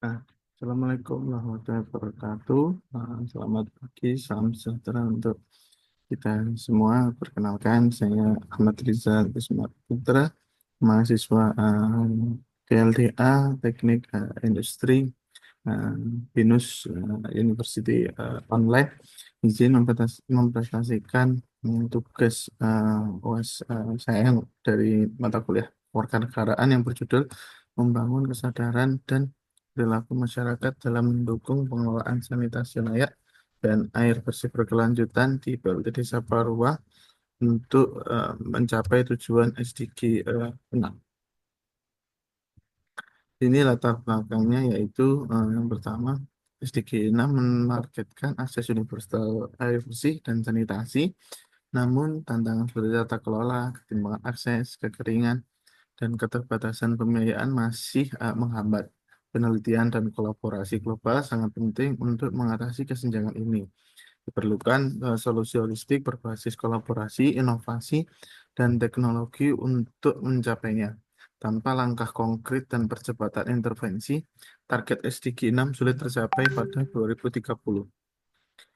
Nah, Assalamualaikum warahmatullahi wabarakatuh. Selamat pagi, salam sejahtera untuk kita semua. Perkenalkan, saya Ahmad Rizal Ismar Putra, mahasiswa PLTA Teknik Industri uh, BINUS University Online. Izin mempresentasikan tugas UAS saya dari mata kuliah Kewarganegaraan yang berjudul Membangun Kesadaran dan Perilaku Masyarakat dalam Mendukung Pengelolaan Sanitasi Layak dan Air Bersih Berkelanjutan di PLT Desa Parua untuk mencapai tujuan SDG 6. Ini latar belakangnya yaitu yang pertama, SDG 6 menargetkan akses universal air bersih dan sanitasi, namun tantangan seperti tata kelola, ketimbangan akses, kekeringan, dan keterbatasan pembiayaan masih menghambat. Penelitian dan kolaborasi global sangat penting untuk mengatasi kesenjangan ini. Diperlukan solusi holistik berbasis kolaborasi, inovasi, dan teknologi untuk mencapainya. Tanpa langkah konkret dan percepatan intervensi, target SDG 6 sulit tercapai pada 2030.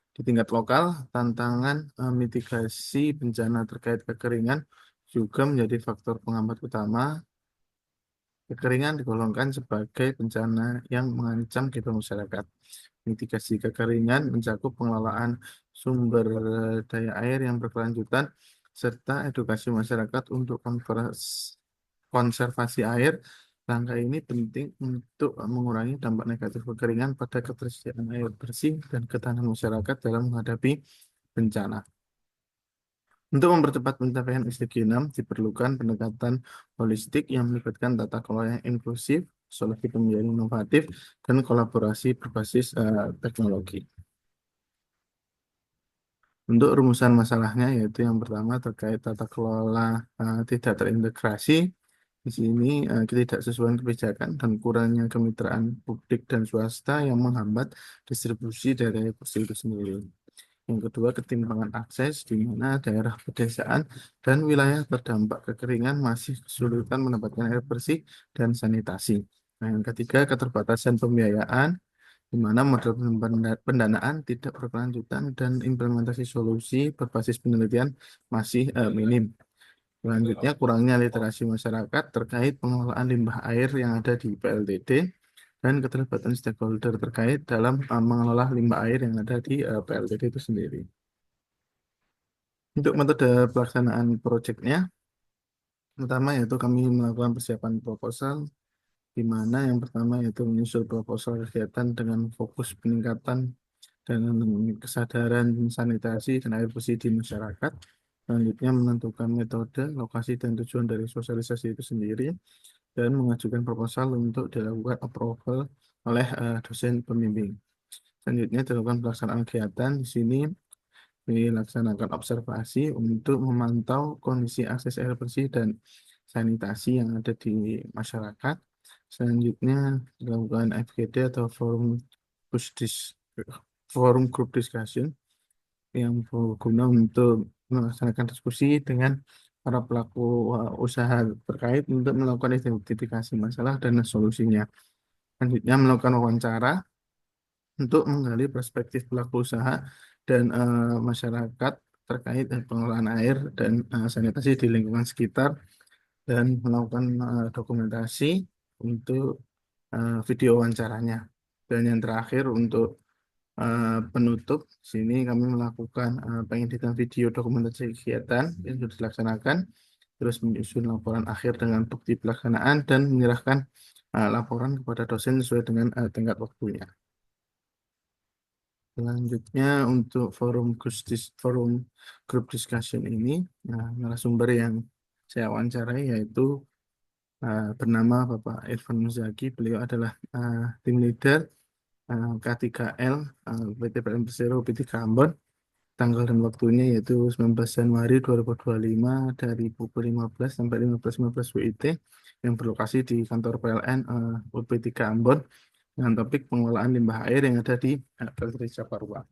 Di tingkat lokal, tantangan mitigasi bencana terkait kekeringan juga menjadi faktor penghambat utama. Kekeringan digolongkan sebagai bencana yang mengancam kehidupan masyarakat. Mitigasi kekeringan mencakup pengelolaan sumber daya air yang berkelanjutan serta edukasi masyarakat untuk konservasi air. Langkah ini penting untuk mengurangi dampak negatif kekeringan pada ketersediaan air bersih dan ketahanan masyarakat dalam menghadapi bencana. Untuk mempercepat pencapaian SDG 6, diperlukan pendekatan holistik yang melibatkan tata kelola yang inklusif, solusi pembiayaan inovatif, dan kolaborasi berbasis teknologi. Untuk rumusan masalahnya, yaitu yang pertama terkait tata kelola tidak terintegrasi. Di sini ketidaksesuaian kebijakan dan kurangnya kemitraan publik dan swasta yang menghambat distribusi dari air bersih itu sendiri. Yang kedua, ketimpangan akses di mana daerah pedesaan dan wilayah terdampak kekeringan masih kesulitan mendapatkan air bersih dan sanitasi. Nah, yang ketiga, keterbatasan pembiayaan di mana model pendanaan tidak berkelanjutan dan implementasi solusi berbasis penelitian masih minim. Selanjutnya, kurangnya literasi masyarakat terkait pengelolaan limbah air yang ada di PLTD dan keterlibatan stakeholder terkait dalam mengelola limbah air yang ada di PLTD itu sendiri. Untuk metode pelaksanaan proyeknya, pertama yaitu kami melakukan persiapan proposal, di mana yang pertama yaitu menyusun proposal kegiatan dengan fokus peningkatan dan kesadaran sanitasi dan air bersih di masyarakat. Selanjutnya menentukan metode, lokasi, dan tujuan dari sosialisasi itu sendiri, dan mengajukan proposal untuk dilakukan approval oleh dosen pembimbing. Selanjutnya dilakukan pelaksanaan kegiatan. Di sini dilaksanakan observasi untuk memantau kondisi akses air bersih dan sanitasi yang ada di masyarakat. Selanjutnya dilakukan FGD atau forum group discussion yang berguna untuk melaksanakan diskusi dengan para pelaku usaha terkait untuk melakukan identifikasi masalah dan solusinya. Selanjutnya melakukan wawancara untuk menggali perspektif pelaku usaha dan masyarakat terkait pengelolaan air dan sanitasi di lingkungan sekitar dan melakukan dokumentasi untuk video wawancaranya. Dan yang terakhir untuk penutup, sini kami melakukan pengeditan video dokumentasi kegiatan yang sudah dilaksanakan, terus menyusun laporan akhir dengan bukti pelaksanaan dan menyerahkan laporan kepada dosen sesuai dengan tenggat waktunya. Selanjutnya untuk forum group discussion ini, nah, narasumber yang saya wawancarai yaitu bernama Bapak Irfan Muzaki. Beliau adalah tim leader K3L PT PLN Persero PT Ambon. Tanggal dan waktunya yaitu 19 Januari 2025 dari pukul 15 sampai 15.15 WIT yang berlokasi di kantor PLN UP3 Ambon dengan topik pengelolaan limbah air yang ada di PLT Japarwa.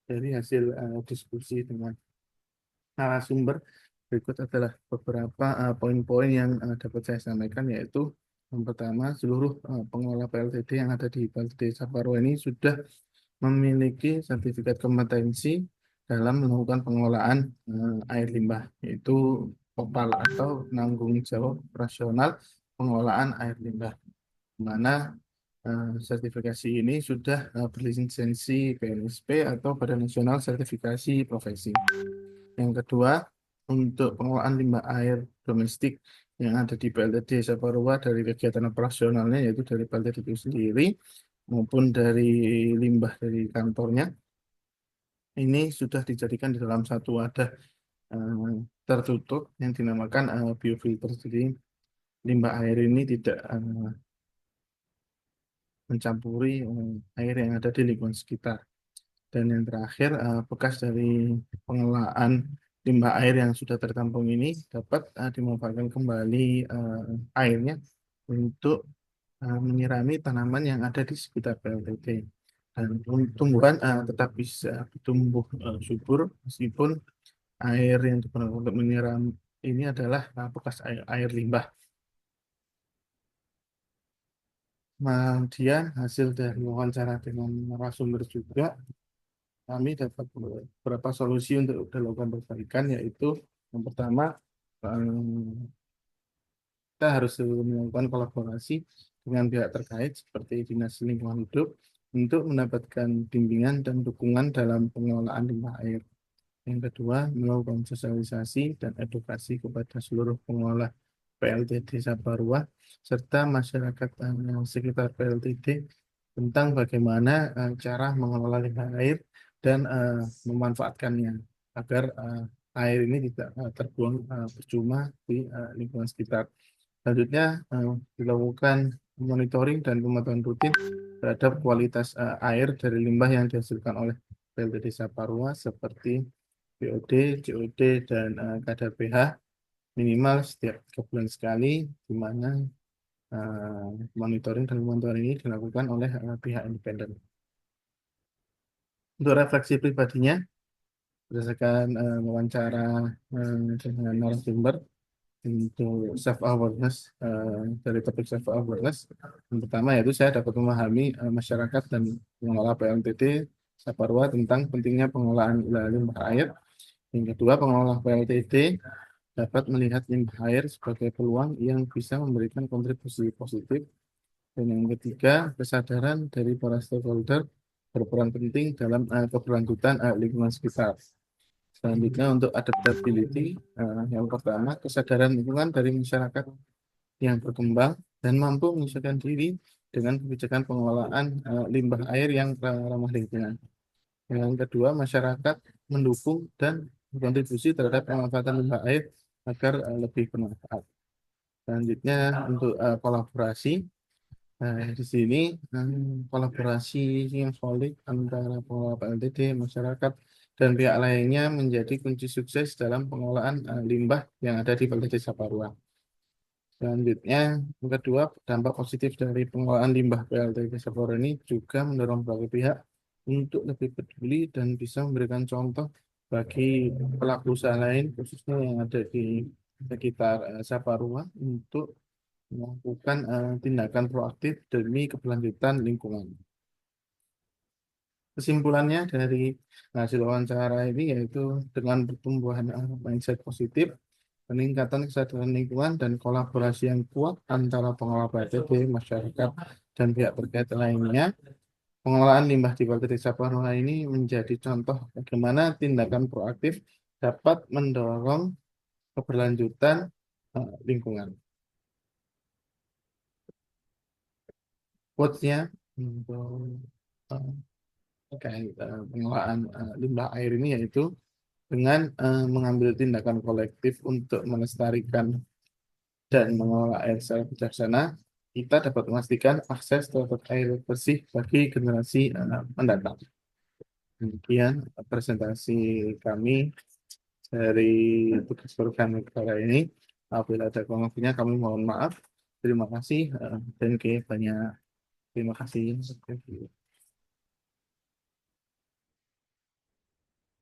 Dari hasil diskusi dengan narasumber, berikut adalah beberapa poin-poin yang dapat saya sampaikan, yaitu Yang pertama, seluruh pengelola PLTD yang ada di PLTD Saparua ini sudah memiliki sertifikat kompetensi dalam melakukan pengelolaan air limbah, yaitu OPAL atau penanggung jawab operasional pengelolaan air limbah, di mana sertifikasi ini sudah berlisensi BNSP atau Badan Nasional Sertifikasi Profesi. Yang kedua, untuk pengelolaan limbah air domestik yang ada di PLTD Saparua dari kegiatan operasionalnya, yaitu dari PLTD itu sendiri maupun dari limbah dari kantornya, ini sudah dijadikan di dalam satu wadah eh, tertutup yang dinamakan biofilter. Jadi limbah air ini tidak mencampuri air yang ada di lingkungan sekitar. Dan yang terakhir, bekas dari pengelolaan limbah air yang sudah tertampung ini dapat dimanfaatkan kembali airnya untuk menyirami tanaman yang ada di sekitar PLTT. Dan tumbuhan tetap bisa tumbuh subur meskipun air yang digunakan untuk menyiram ini adalah bekas air limbah. Kemudian hasil dari wawancara dengan narasumber juga kami dapat beberapa solusi untuk dilakukan perbaikan, yaitu yang pertama, kita harus melakukan kolaborasi dengan pihak terkait seperti Dinas Lingkungan Hidup untuk mendapatkan bimbingan dan dukungan dalam pengelolaan limbah air. Yang kedua, melakukan sosialisasi dan edukasi kepada seluruh pengelola PLTD Saparua serta masyarakat sekitar PLTD tentang bagaimana cara mengelola limbah air dan memanfaatkannya agar air ini tidak terbuang percuma di lingkungan sekitar. Selanjutnya, dilakukan monitoring dan pemantauan rutin terhadap kualitas air dari limbah yang dihasilkan oleh PLTD Saparua seperti BOD, COD, dan kadar pH minimal setiap 3 bulan sekali, di mana monitoring dan pemantauan ini dilakukan oleh pihak independen. Untuk refleksi pribadinya, berdasarkan wawancara dengan narasumber untuk self awareness, dari topik self awareness, yang pertama yaitu saya dapat memahami masyarakat dan pengelola PLTD Saparua tentang pentingnya pengelolaan limbah air. Yang kedua, pengelola PLTD dapat melihat limbah air sebagai peluang yang bisa memberikan kontribusi positif. Dan yang ketiga, kesadaran dari para stakeholder berperan penting dalam keberlanjutan lingkungan sekitar. Selanjutnya, untuk adaptability, yang pertama, kesadaran lingkungan dari masyarakat yang berkembang dan mampu menyesuaikan diri dengan kebijakan pengelolaan limbah air yang ramah lingkungan. Yang kedua, masyarakat mendukung dan berkontribusi terhadap pemanfaatan limbah air agar lebih bermanfaat. Selanjutnya, untuk kolaborasi, di sini kolaborasi yang solid antara pengelola PLTD, masyarakat, dan pihak lainnya menjadi kunci sukses dalam pengelolaan limbah yang ada di PLTD Saparua. Selanjutnya, yang kedua, dampak positif dari pengelolaan limbah PLTD Saparua ini juga mendorong berbagai pihak untuk lebih peduli dan bisa memberikan contoh bagi pelaku usaha lain, khususnya yang ada di sekitar Saparua, untuk melakukan tindakan proaktif demi keberlanjutan lingkungan. Kesimpulannya dari hasil wawancara ini yaitu dengan pertumbuhan mindset positif, peningkatan kesadaran lingkungan, dan kolaborasi yang kuat antara pengelola PLTD, masyarakat, dan pihak terkait lainnya, pengelolaan limbah di PLTD Saparua ini menjadi contoh bagaimana tindakan proaktif dapat mendorong keberlanjutan lingkungan. Quotes-nya untuk uh, terkait pengelolaan limbah air ini yaitu dengan mengambil tindakan kolektif untuk melestarikan dan mengelola air secara bijaksana, kita dapat memastikan akses terhadap air bersih bagi generasi mendatang. Demikian presentasi kami dari tugas program negara ini. Apabila ada kurang lebihnya, kami mohon maaf. Terima kasih dan banyak terima kasih.